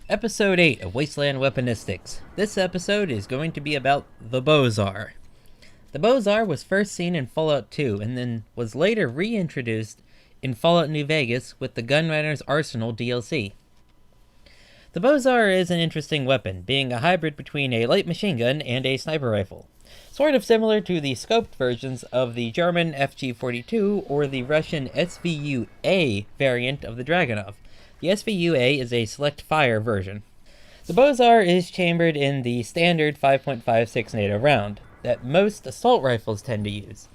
Episode 8 of Wasteland Weaponistics. This episode is going to be about the Bozar. The Bozar was first seen in Fallout 2 and then was later reintroduced in Fallout New Vegas with the Gunrunner's Arsenal DLC. The Bozar is an interesting weapon, being a hybrid between a light machine gun and a sniper rifle. Sort of similar to the scoped versions of the German FG-42 or the Russian SVU-A variant of the Dragunov. The SVU-A is a select fire version. The Bozar is chambered in the standard 5.56 NATO round that most assault rifles tend to use.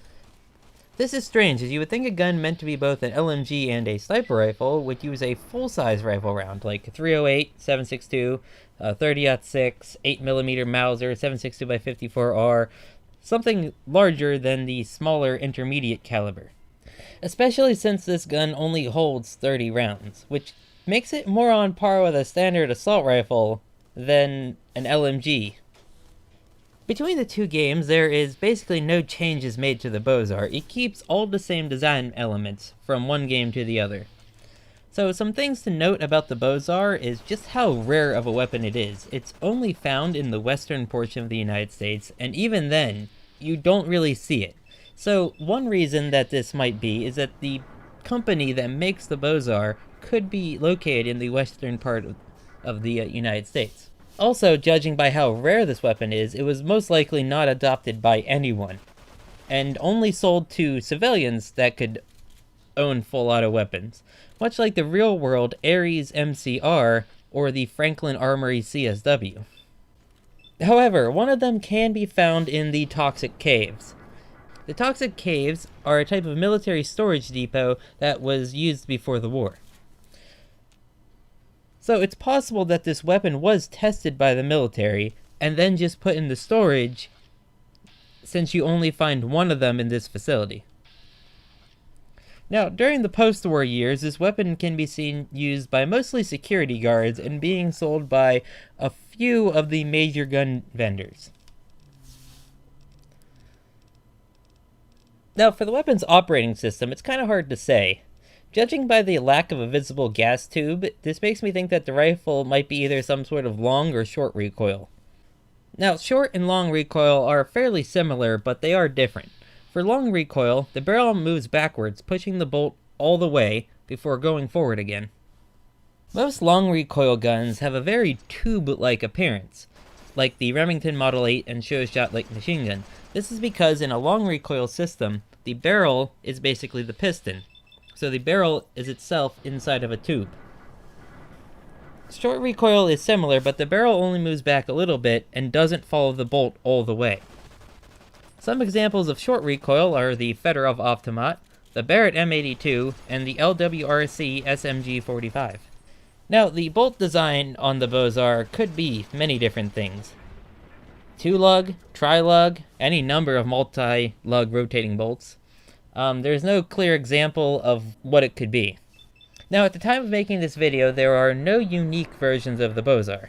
This is strange, as you would think a gun meant to be both an LMG and a sniper rifle would use a full-size rifle round, like 308, 7.62, 30-06, 8mm Mauser, 7.62x54R, something larger than the smaller intermediate caliber. Especially since this gun only holds 30 rounds, which makes it more on par with a standard assault rifle than an LMG. Between the two games, there is basically no changes made to the Bozar. It keeps all the same design elements from one game to the other. So some things to note about the Bozar is just how rare of a weapon it is. It's only found in the western portion of the United States, and even then, you don't really see it. So one reason that this might be is that the company that makes the Bozar could be located in the western part of the United States. Also, judging by how rare this weapon is, it was most likely not adopted by anyone, and only sold to civilians that could own full auto weapons, much like the real-world Ares MCR or the Franklin Armory CSW. However, one of them can be found in the Toxic Caves. The Toxic Caves are a type of military storage depot that was used before the war. So it's possible that this weapon was tested by the military and then just put into storage, since you only find one of them in this facility. Now, during the post-war years, this weapon can be seen used by mostly security guards and being sold by a few of the major gun vendors. Now, for the weapon's operating system, it's kind of hard to say. Judging by the lack of a visible gas tube, this makes me think that the rifle might be either some sort of long or short recoil. Now, short and long recoil are fairly similar, but they are different. For long recoil, the barrel moves backwards, pushing the bolt all the way before going forward again. Most long recoil guns have a very tube-like appearance, like the Remington Model 8 and Sure-Shot light machine gun. This is because in a long recoil system, the barrel is basically the piston, so the barrel is itself inside of a tube. Short recoil is similar, but the barrel only moves back a little bit and doesn't follow the bolt all the way. Some examples of short recoil are the Fedorov Automat, the Barrett M82, and the LWRC SMG-45. Now, the bolt design on the Bozar could be many different things. 2-lug, tri-lug, any number of multi-lug rotating bolts. There's no clear example of what it could be. Now, at the time of making this video, there are no unique versions of the Bozar.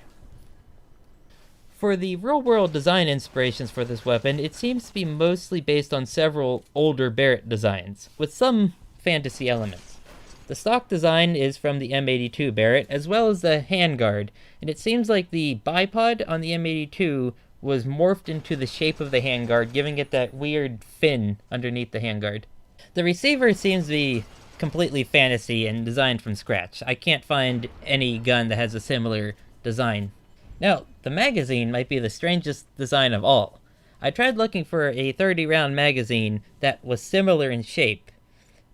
For the real-world design inspirations for this weapon, it seems to be mostly based on several older Barrett designs, with some fantasy elements. The stock design is from the M82 Barrett, as well as the handguard, and it seems like the bipod on the M82 was morphed into the shape of the handguard, giving it that weird fin underneath the handguard. The receiver seems to be completely fantasy and designed from scratch. I can't find any gun that has a similar design. Now, the magazine might be the strangest design of all. I tried looking for a 30-round magazine that was similar in shape,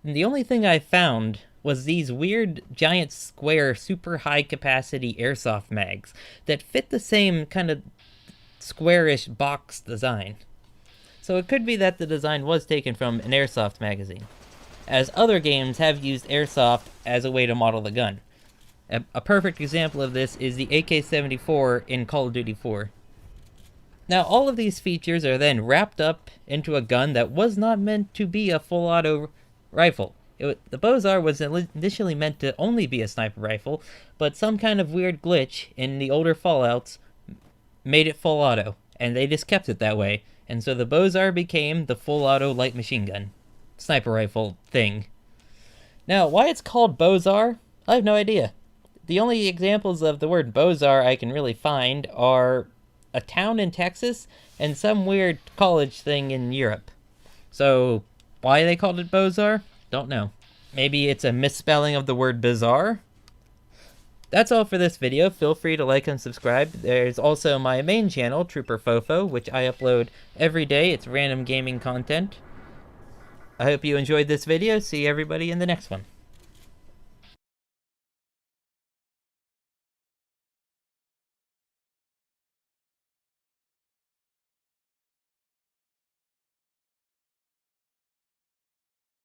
and the only thing I found was these weird, giant, square, super high-capacity airsoft mags that fit the same kind of squarish box design. So it could be that the design was taken from an airsoft magazine, as other games have used airsoft as a way to model the gun. A perfect example of this is the AK-74 in Call of Duty 4. Now, all of these features are then wrapped up into a gun that was not meant to be a full-auto rifle. The Bozar was initially meant to only be a sniper rifle, but some kind of weird glitch in the older Fallouts made it full auto, and they just kept it that way, and so the Bozar became the full auto light machine gun sniper rifle thing. Now, why it's called Bozar, I have no idea. The only examples of the word Bozar I can really find are a town in Texas and some weird college thing in Europe. So, why they called it Bozar? Don't know. Maybe it's a misspelling of the word bizarre? That's all for this video. Feel free to like and subscribe. There's also my main channel, Trooper Fofo, which I upload every day. It's random gaming content. I hope you enjoyed this video. See everybody in the next one.